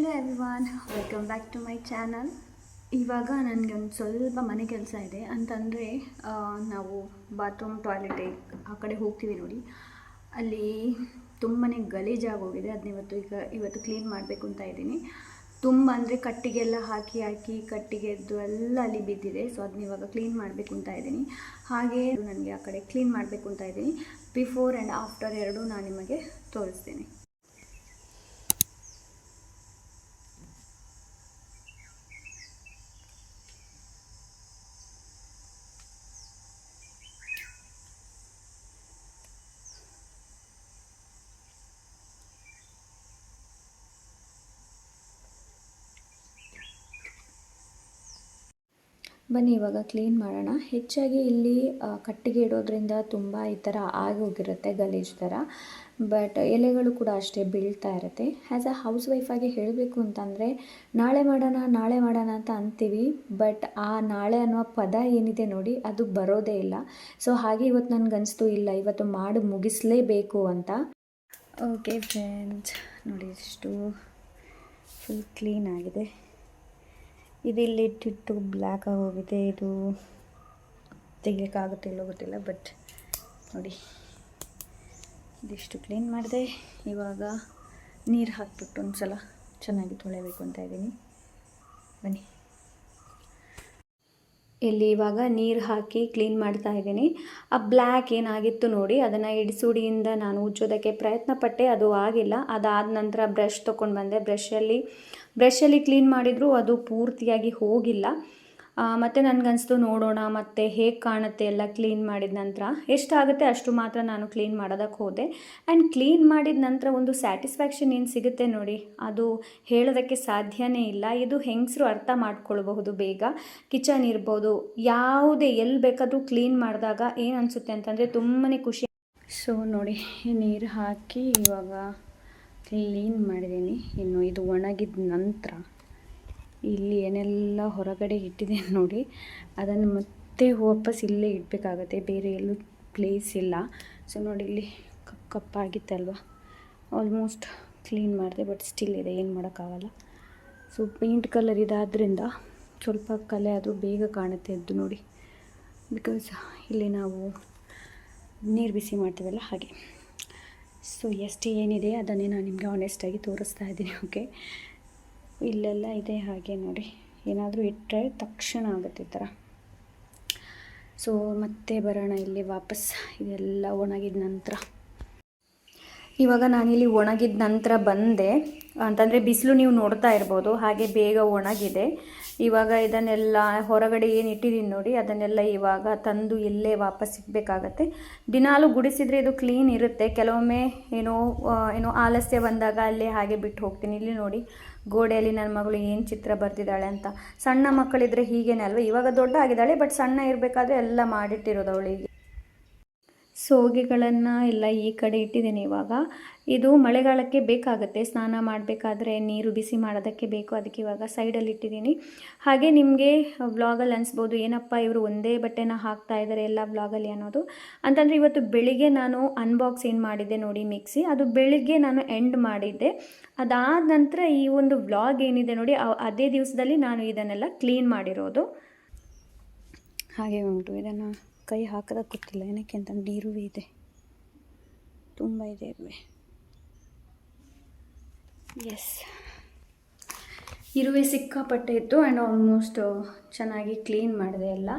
Hello everyone, welcome back to my channel. ಇವಾಗ ನನಗೆ ಒಂದು ಸ್ವಲ್ಪ ಮನೆ ಕೆಲಸ ಇದೆ ಅಂತಂದರೆ ನಾವು ಬಾತ್ರೂಮ್ ಟಾಯ್ಲೆಟ್ ಆ ಕಡೆ ಹೋಗ್ತೀವಿ ನೋಡಿ, ಅಲ್ಲಿ ತುಂಬಾ ಗಲೀಜಾಗೋಗಿದೆ. ಅದನ್ನ ಇವತ್ತು ಕ್ಲೀನ್ ಮಾಡಬೇಕು ಅಂತ ಇದ್ದೀನಿ. ತುಂಬ ಅಂದರೆ ಕಟ್ಟಿಗೆಲ್ಲ ಹಾಕಿ ಕಟ್ಟಿಗೆದ್ದು ಎಲ್ಲ ಅಲ್ಲಿ ಬಿದ್ದಿದೆ. ಸೊ ಅದನ್ನ ಇವಾಗ ಕ್ಲೀನ್ ಮಾಡಬೇಕು ಅಂತ ಇದ್ದೀನಿ. ಹಾಗೆ ನನಗೆ ಆ ಕಡೆ ಕ್ಲೀನ್ ಮಾಡಬೇಕು ಅಂತ ಇದ್ದೀನಿ. ಬಿಫೋರ್ ಆ್ಯಂಡ್ ಆಫ್ಟರ್ ಎರಡೂ ನಾನು ನಿಮಗೆ ತೋರಿಸ್ತೀನಿ. ಬನ್ನಿ ಇವಾಗ ಕ್ಲೀನ್ ಮಾಡೋಣ. ಹೆಚ್ಚಾಗಿ ಇಲ್ಲಿ ಕಟ್ಟಿಗೆ ಇಡೋದ್ರಿಂದ ತುಂಬ ಈ ಥರ ಆಗೋಗಿರುತ್ತೆ ಗಲೀಜು ಥರ. ಬಟ್ ಎಲೆಗಳು ಕೂಡ ಅಷ್ಟೇ ಬೀಳ್ತಾ ಇರುತ್ತೆ. ಆ್ಯಸ್ ಅ ಹೌಸ್ ವೈಫಾಗಿ ಹೇಳಬೇಕು ಅಂತಂದರೆ ನಾಳೆ ಮಾಡೋಣ ಅಂತ ಅಂತೀವಿ. ಬಟ್ ಆ ನಾಳೆ ಅನ್ನೋ ಪದ ಏನಿದೆ ನೋಡಿ, ಅದು ಬರೋದೇ ಇಲ್ಲ. ಸೊ ಹಾಗೆ ಇವತ್ತು ನನಗನ್ನಿಸ್ತು ಇಲ್ಲ ಇವತ್ತು ಮಾಡಿ ಮುಗಿಸಲೇಬೇಕು ಅಂತ. ಓಕೆ ಫ್ರೆಂಡ್ಸ್, ನೋಡಿ ಇಷ್ಟು ಫುಲ್ ಕ್ಲೀನ್ ಆಗಿದೆ. ಇಲ್ಲಿ ಇಟ್ಟಿಟ್ಟು ಬ್ಲ್ಯಾಕ್ ಆಗೋಗಿದೆ. ಇದು ತೆಗಿಯೋಕ್ಕಾಗುತ್ತೆ ಇಲ್ಲೋ ಗೊತ್ತಿಲ್ಲ. ಬಟ್ ನೋಡಿ ಇದಿಷ್ಟು ಕ್ಲೀನ್ ಮಾಡಿದೆ. ಇವಾಗ ನೀರು ಹಾಕ್ಬಿಟ್ಟು ಒಂದು ಸಲ ಚೆನ್ನಾಗಿ ತೊಳೆಯಬೇಕು ಅಂತ ಇದ್ದೀನಿ. ಬನ್ನಿ, ಇಲ್ಲಿ ಇವಾಗ ನೀರು ಹಾಕಿ ಕ್ಲೀನ್ ಮಾಡ್ತಾ ಇದ್ದೀನಿ. ಆ ಬ್ಲ್ಯಾಕ್ ಏನಾಗಿತ್ತು ನೋಡಿ, ಅದನ್ನು ಇಡಿಸುಡಿಯಿಂದ ನಾನು ಉಜ್ಜೋದಕ್ಕೆ ಪ್ರಯತ್ನ ಪಟ್ಟೆ, ಅದು ಆಗಿಲ್ಲ. ಅದಾದ ನಂತರ ಬ್ರಷ್ ತೊಗೊಂಡು ಬಂದೆ. ಬ್ರಷಲ್ಲಿ ಕ್ಲೀನ್ ಮಾಡಿದರೂ ಅದು ಪೂರ್ತಿಯಾಗಿ ಹೋಗಿಲ್ಲ. ಮತ್ತು ನನಗನ್ನಿಸ್ತು ನೋಡೋಣ ಮತ್ತು ಹೇಗೆ ಕಾಣುತ್ತೆ ಎಲ್ಲ ಕ್ಲೀನ್ ಮಾಡಿದ ನಂತರ. ಎಷ್ಟಾಗುತ್ತೆ ಅಷ್ಟು ಮಾತ್ರ ನಾನು ಕ್ಲೀನ್ ಮಾಡೋದಕ್ಕೆ ಹೋದೆ. ಆ್ಯಂಡ್ ಕ್ಲೀನ್ ಮಾಡಿದ ನಂತರ ಒಂದು ಸ್ಯಾಟಿಸ್ಫ್ಯಾಕ್ಷನ್ ಏನು ಸಿಗುತ್ತೆ ನೋಡಿ, ಅದು ಹೇಳೋದಕ್ಕೆ ಸಾಧ್ಯನೇ ಇಲ್ಲ. ಇದು ಹೆಂಗಸರು ಅರ್ಥ ಮಾಡ್ಕೊಳ್ಬಹುದು ಬೇಗ. ಕಿಚನ್ ಇರ್ಬೋದು, ಯಾವುದೇ ಎಲ್ಲಿ ಬೇಕಾದರೂ ಕ್ಲೀನ್ ಮಾಡಿದಾಗ ಏನು ಅನಿಸುತ್ತೆ ಅಂತಂದರೆ ತುಂಬಾ ಖುಷಿ. ಸೊ ನೋಡಿ, ನೀರು ಹಾಕಿ ಇವಾಗ ಕ್ಲೀನ್ ಮಾಡಿದ್ದೀನಿ. ಇನ್ನು ಇದು ಒಣಗಿದ ನಂತರ ಇಲ್ಲಿ ಏನೆಲ್ಲ ಹೊರಗಡೆ ಇಟ್ಟಿದೆ ನೋಡಿ, ಅದನ್ನು ಮತ್ತೆ ವಾಪಸ್ ಇಲ್ಲೇ ಇಡಬೇಕಾಗತ್ತೆ, ಬೇರೆ ಎಲ್ಲೂ ಪ್ಲೇಸ್ ಇಲ್ಲ. ಸೊ ನೋಡಿ, ಇಲ್ಲಿ ಕಪ್ಪಾಗಿತ್ತಲ್ವ, ಆಲ್ಮೋಸ್ಟ್ ಕ್ಲೀನ್ ಮಾಡಿದೆ. ಬಟ್ ಸ್ಟಿಲ್ ಇದೆ, ಏನು ಮಾಡೋಕ್ಕಾಗಲ್ಲ. ಸೊ ಪೇಂಟ್ ಕಲರ್ ಇದಾದ್ದರಿಂದ ಸ್ವಲ್ಪ ಕಲೆ ಅದು ಬೇಗ ಕಾಣುತ್ತೆ ಎದ್ದು ನೋಡಿ, ಬಿಕಾಸ್ ಇಲ್ಲಿ ನಾವು ನೀರು ಬಿಸಿ ಮಾಡ್ತೀವಲ್ಲ ಹಾಗೆ. ಸೊ ಎಷ್ಟು ಏನಿದೆ ಅದನ್ನೇ ನಾನು ನಿಮಗೆ ಆನೆಸ್ಟಾಗಿ ತೋರಿಸ್ತಾ ಇದ್ದೀನಿ. ಓಕೆ, ಇಲ್ಲೆಲ್ಲ ಇದೆ ಹಾಗೆ ನೋಡಿ, ಏನಾದರೂ ಇಟ್ಟರೆ ತಕ್ಷಣ ಆಗುತ್ತೆ ಈ ಥರ. ಸೊ ಮತ್ತೆ ಬರೋಣ ಇಲ್ಲಿ ವಾಪಸ್. ಇದೆಲ್ಲ ಒಣಗಿದ ನಂತರ ಇವಾಗ ನಾನಿಲ್ಲಿ ಒಣಗಿದ ನಂತರ ಬಂದೆ ಅಂತಂದರೆ ಬಿಸಿಲು ನೀವು ನೋಡ್ತಾ ಇರ್ಬೋದು, ಹಾಗೆ ಬೇಗ ಒಣಗಿದೆ. ಇವಾಗ ಇದನ್ನೆಲ್ಲ ಹೊರಗಡೆ ಏನು ಇಟ್ಟಿದ್ದೀನಿ ನೋಡಿ, ಅದನ್ನೆಲ್ಲ ಇವಾಗ ತಂದು ಇಲ್ಲೇ ವಾಪಸ್ ಇಡಬೇಕಾಗತ್ತೆ. ದಿನಾಲೂ ಗುಡಿಸಿದರೆ ಇದು ಕ್ಲೀನ್ ಇರುತ್ತೆ. ಕೆಲವೊಮ್ಮೆ ಏನೋ ಆಲಸ್ಯ ಬಂದಾಗ ಅಲ್ಲೇ ಹಾಗೆ ಬಿಟ್ಟು ಹೋಗ್ತೀನಿ. ಇಲ್ಲಿ ನೋಡಿ, ಗೋಡೆಯಲ್ಲಿ ನನ್ನ ಮಗಳು ಏನು ಚಿತ್ರ ಬರ್ತಿದ್ದಾಳೆ ಅಂತ. ಸಣ್ಣ ಮಕ್ಕಳಿದ್ರೆ ಹೀಗೇನೆ ಅಲ್ವ. ಇವಾಗ ದೊಡ್ಡ ಆಗಿದ್ದಾಳೆ, ಬಟ್ ಸಣ್ಣ ಇರಬೇಕಾದ್ರೆ ಎಲ್ಲ ಮಾಡಿಟ್ಟಿರೋದು ಅವಳಿಗೆ. ಸೋಗೆಗಳನ್ನು ಎಲ್ಲ ಈ ಕಡೆ ಇಟ್ಟಿದ್ದೀನಿ. ಇವಾಗ ಇದು ಮಳೆಗಾಲಕ್ಕೆ ಬೇಕಾಗುತ್ತೆ, ಸ್ನಾನ ಮಾಡಬೇಕಾದ್ರೆ ನೀರು ಬಿಸಿ ಮಾಡೋದಕ್ಕೆ ಬೇಕು. ಅದಕ್ಕೆ ಇವಾಗ ಸೈಡಲ್ಲಿ ಇಟ್ಟಿದ್ದೀನಿ. ಹಾಗೆ ನಿಮಗೆ ವ್ಲಾಗಲ್ಲಿ ಅನಿಸ್ಬೋದು, ಏನಪ್ಪ ಇವರು ಒಂದೇ ಬಟ್ಟೆನ ಹಾಕ್ತಾ ಇದ್ದಾರೆ ಎಲ್ಲ ವ್ಲಾಗಲ್ಲಿ ಅನ್ನೋದು. ಅಂತಂದರೆ ಇವತ್ತು ಬೆಳಿಗ್ಗೆ ನಾನು ಅನ್ಬಾಕ್ಸ್ ಏನು ಮಾಡಿದ್ದೆ ನೋಡಿ ಮಿಕ್ಸಿ, ಅದು ಬೆಳಿಗ್ಗೆ ನಾನು ಎಂಡ್ ಮಾಡಿದ್ದೆ. ಅದಾದ ನಂತರ ಈ ಒಂದು ವ್ಲಾಗ್ ಏನಿದೆ ನೋಡಿ, ಅದೇ ದಿವಸದಲ್ಲಿ ನಾನು ಇದನ್ನೆಲ್ಲ ಕ್ಲೀನ್ ಮಾಡಿರೋದು. ಹಾಗೆ ಉಂಟು, ಇದನ್ನು ಕೈ ಹಾಕೋದಕ್ಕೆ ಗೊತ್ತಿಲ್ಲ ಏನಕ್ಕೆ ಅಂತಂದು ಇರುವೆ ಇದೆ, ತುಂಬ ಇದೆ ಇರುವೆ. ಎಸ್, ಇರುವೆ ಸಿಕ್ಕಾಪಟ್ಟೆ ಇತ್ತು. ಆ್ಯಂಡ್ ಆಲ್ಮೋಸ್ಟ್ ಚೆನ್ನಾಗಿ ಕ್ಲೀನ್ ಮಾಡಿದೆ ಎಲ್ಲ.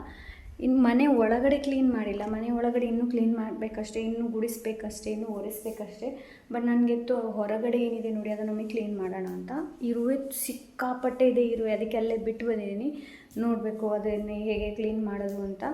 ಇನ್ನು ಮನೆ ಒಳಗಡೆ ಕ್ಲೀನ್ ಮಾಡಿಲ್ಲ, ಮನೆ ಒಳಗಡೆ ಇನ್ನೂ ಕ್ಲೀನ್ ಮಾಡಬೇಕಷ್ಟೇ, ಇನ್ನೂ ಗುಡಿಸ್ಬೇಕಷ್ಟೇ, ಇನ್ನೂ ಒರೆಸ್ಬೇಕಷ್ಟೇ. ಬಟ್ ನನಗೆತ್ತು ಹೊರಗಡೆ ಏನಿದೆ ನೋಡಿ ಅದನ್ನೊಮ್ಮೆ ಕ್ಲೀನ್ ಮಾಡೋಣ ಅಂತ. ಇರುವೆ ಸಿಕ್ಕಾಪಟ್ಟೆ ಇದೆ ಇರುವೆ, ಅದಕ್ಕೆ ಅಲ್ಲೇ ಬಿಟ್ಟು ಬಂದಿದ್ದೀನಿ. ನೋಡಬೇಕು ಅದನ್ನೇ ಹೇಗೆ ಕ್ಲೀನ್ ಮಾಡೋದು ಅಂತ.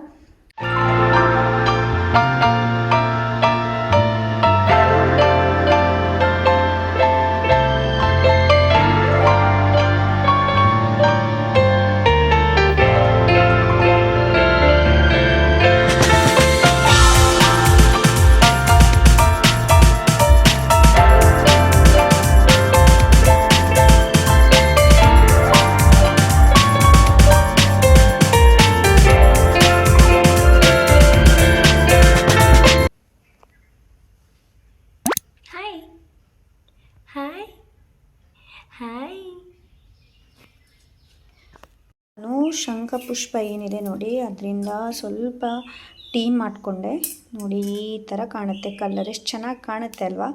ಶಂಖಪುಷ್ಪ ಏನಿದೆ ನೋಡಿ ಅದರಿಂದ ಸ್ವಲ್ಪ ಟೀ ಮಾಡಿಕೊಂಡೆ. ನೋಡಿ ಈ ಥರ ಕಾಣುತ್ತೆ, ಕಲರ್ ಎಷ್ಟು ಚೆನ್ನಾಗಿ ಕಾಣುತ್ತೆ ಅಲ್ವಾ.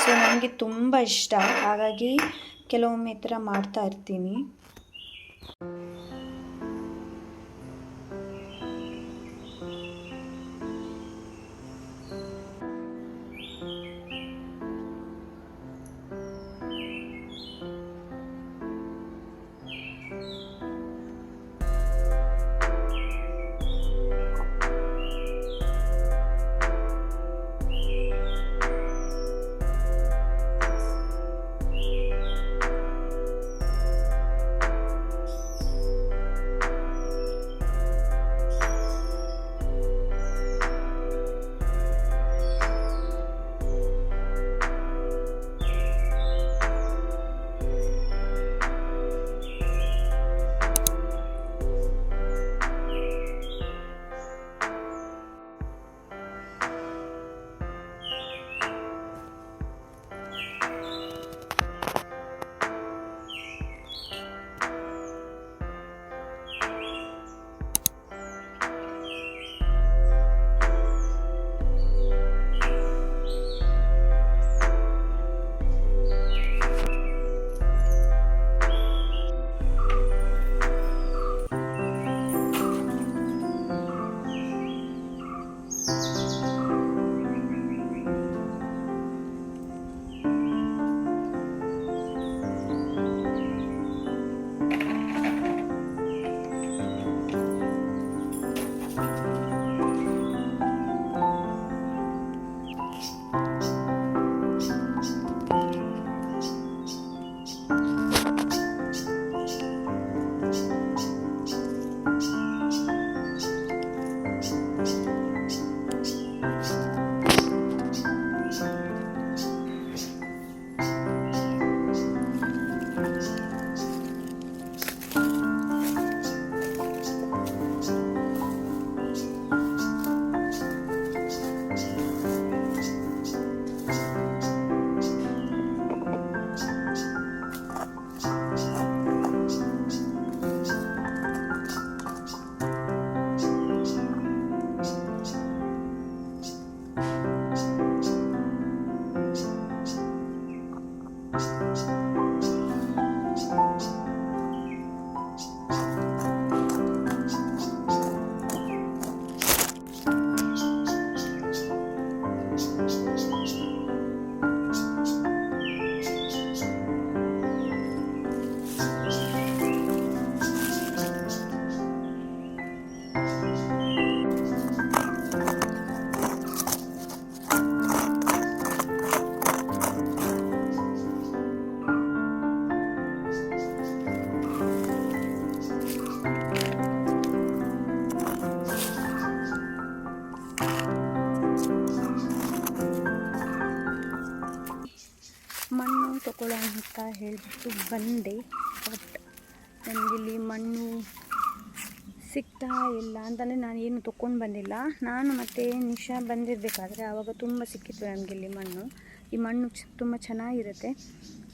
ಸೊ ನನಗೆ ತುಂಬ ಇಷ್ಟ, ಹಾಗಾಗಿ ಕೆಲವೊಮ್ಮೆ ಈ ಥರ ಮಾಡ್ತಾ ಇರ್ತೀನಿ. ಮಣ್ಣು ತಗೊಳ್ಳೋ ಅಂತ ಹೇಳಿಬಿಟ್ಟು ಬಂದೆ, ಬಟ್ ನನಗಿಲ್ಲಿ ಮಣ್ಣು ಸಿಗ್ತಾ ಇಲ್ಲ ಅಂತಲೇ ನಾನು ಏನು ತೊಗೊಂಡು ಬಂದಿಲ್ಲ. ನಾನು ಮತ್ತು ನಿಶಾ ಬಂದಿರಬೇಕಾದ್ರೆ ಆವಾಗ ತುಂಬ ಸಿಕ್ಕಿತ್ತು ನಮಗಿಲ್ಲಿ ಮಣ್ಣು. ಈ ಮಣ್ಣು ತುಂಬ ಚೆನ್ನಾಗಿರುತ್ತೆ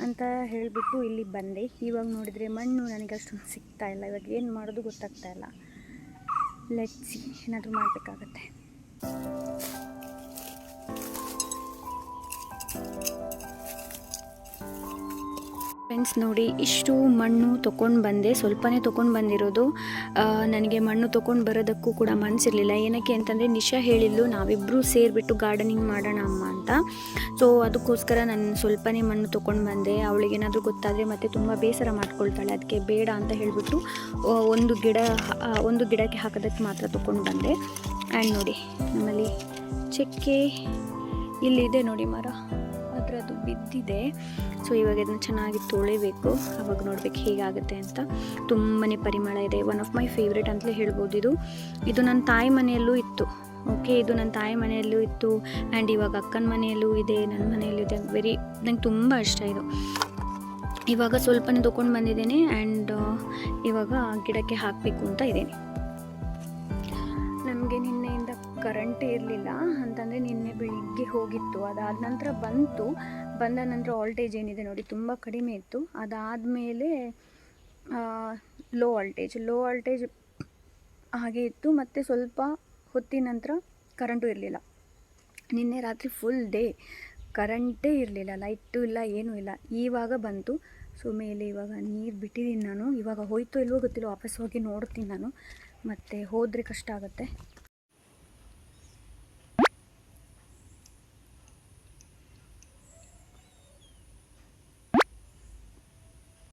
ಅಂತ ಹೇಳಿಬಿಟ್ಟು ಇಲ್ಲಿ ಬಂದೆ. ಇವಾಗ ನೋಡಿದರೆ ಮಣ್ಣು ನನಗೆ ಅಷ್ಟೊಂದು ಸಿಗ್ತಾ ಇಲ್ಲ. ಇವಾಗ ಏನು ಮಾಡೋದು ಗೊತ್ತಾಗ್ತಾ ಇಲ್ಲ. ಲೆಟ್ಸಿ ಏನಾದರೂ ಮಾಡಬೇಕಾಗತ್ತೆ. ಫ್ರೆಂಡ್ಸ್ ನೋಡಿ, ಇಷ್ಟು ಮಣ್ಣು ತೊಗೊಂಡು ಬಂದೆ, ಸ್ವಲ್ಪನೇ ತೊಗೊಂಡು ಬಂದಿರೋದು. ನನಗೆ ಮಣ್ಣು ತೊಗೊಂಡು ಬರೋದಕ್ಕೂ ಕೂಡ ಮನಸ್ಸಿರಲಿಲ್ಲ. ಏನಕ್ಕೆ ಅಂತಂದರೆ ನಿಶಾ ಹೇಳಿದ್ಲು ನಾವಿಬ್ಬರೂ ಸೇರಿಬಿಟ್ಟು ಗಾರ್ಡನಿಂಗ್ ಮಾಡೋಣ ಅಮ್ಮ ಅಂತ. ಸೊ ಅದಕ್ಕೋಸ್ಕರ ನಾನು ಸ್ವಲ್ಪನೇ ಮಣ್ಣು ತೊಗೊಂಡು ಬಂದೆ. ಅವಳಿಗೇನಾದರೂ ಗೊತ್ತಾದರೆ ಮತ್ತೆ ತುಂಬ ಬೇಸರ ಮಾಡ್ಕೊಳ್ತಾಳೆ, ಅದಕ್ಕೆ ಬೇಡ ಅಂತ ಹೇಳಿಬಿಟ್ಟು ಒಂದು ಗಿಡಕ್ಕೆ ಹಾಕೋದಕ್ಕೆ ಮಾತ್ರ ತೊಗೊಂಡು ಬಂದೆ. ಆ್ಯಂಡ್ ನೋಡಿ, ನಮ್ಮಲ್ಲಿ ಚಕ್ಕೆ ಇಲ್ಲಿದೆ ನೋಡಿ ಮರ, ಅದರದ್ದು ಬಿದ್ದಿದೆ. ಸೊ ಇವಾಗ ಇದನ್ನು ಚೆನ್ನಾಗಿ ತೊಳಿಬೇಕು, ಆವಾಗ ನೋಡ್ಬೇಕು ಹೇಗಾಗುತ್ತೆ ಅಂತ. ತುಂಬಾ ಪರಿಮಳ ಇದೆ. ಒನ್ ಆಫ್ ಮೈ ಫೇವ್ರೇಟ್ ಅಂತಲೇ ಹೇಳ್ಬೋದು. ಇದು ನನ್ನ ತಾಯಿ ಮನೆಯಲ್ಲೂ ಇತ್ತು. ಓಕೆ, ಇದು ನನ್ನ ತಾಯಿ ಮನೆಯಲ್ಲೂ ಇತ್ತು ಆ್ಯಂಡ್ ಇವಾಗ ಅಕ್ಕನ ಮನೆಯಲ್ಲೂ ಇದೆ, ನನ್ನ ಮನೆಯಲ್ಲೂ ಇದೆ. ನಂಗೆ ತುಂಬ ಇಷ್ಟ ಇದು. ಇವಾಗ ಸ್ವಲ್ಪನೇ ತೊಗೊಂಡು ಬಂದಿದ್ದೇನೆ ಆ್ಯಂಡ್ ಇವಾಗ ಗಿಡಕ್ಕೆ ಹಾಕಬೇಕು ಅಂತ ಇದ್ದೇನೆ. ನಮಗೆ ನಿನ್ನೆಯಿಂದ ಕರೆಂಟೇ ಇರಲಿಲ್ಲ, ಅಂತಂದರೆ ನಿನ್ನೆ ಬೆಳಿಗ್ಗೆ ಹೋಗಿತ್ತು. ಅದಾದ ನಂತರ ಬಂದ ನಂತರ ವೋಲ್ಟೇಜ್ ಏನಿದೆ ನೋಡಿ ತುಂಬ ಕಡಿಮೆ ಇತ್ತು. ಅದಾದಮೇಲೆ ಲೋ ವೋಲ್ಟೇಜ್ ಹಾಗೆ ಇತ್ತು. ಮತ್ತು ಸ್ವಲ್ಪ ಹೊತ್ತಿನ ನಂತರ ಕರೆಂಟು ಇರಲಿಲ್ಲ. ನಿನ್ನೆ ರಾತ್ರಿ ಫುಲ್ ಡೇ ಕರೆಂಟೇ ಇರಲಿಲ್ಲ, ಲೈಟು ಇಲ್ಲ, ಏನೂ ಇಲ್ಲ. ಇವಾಗ ಬಂತು. ಸೊ ಮೇಲೆ ಇವಾಗ ನೀರು ಬಿಟ್ಟಿದ್ದೀನಿ ನಾನು. ಇವಾಗ ಹೋಯ್ತೋ ಇಲ್ವೋ ಗೊತ್ತಿಲ್ಲ, ವಾಪಸ್ ಹೋಗಿ ನೋಡ್ತೀನಿ ನಾನು. ಮತ್ತು ಹೋದರೆ ಕಷ್ಟ ಆಗುತ್ತೆ.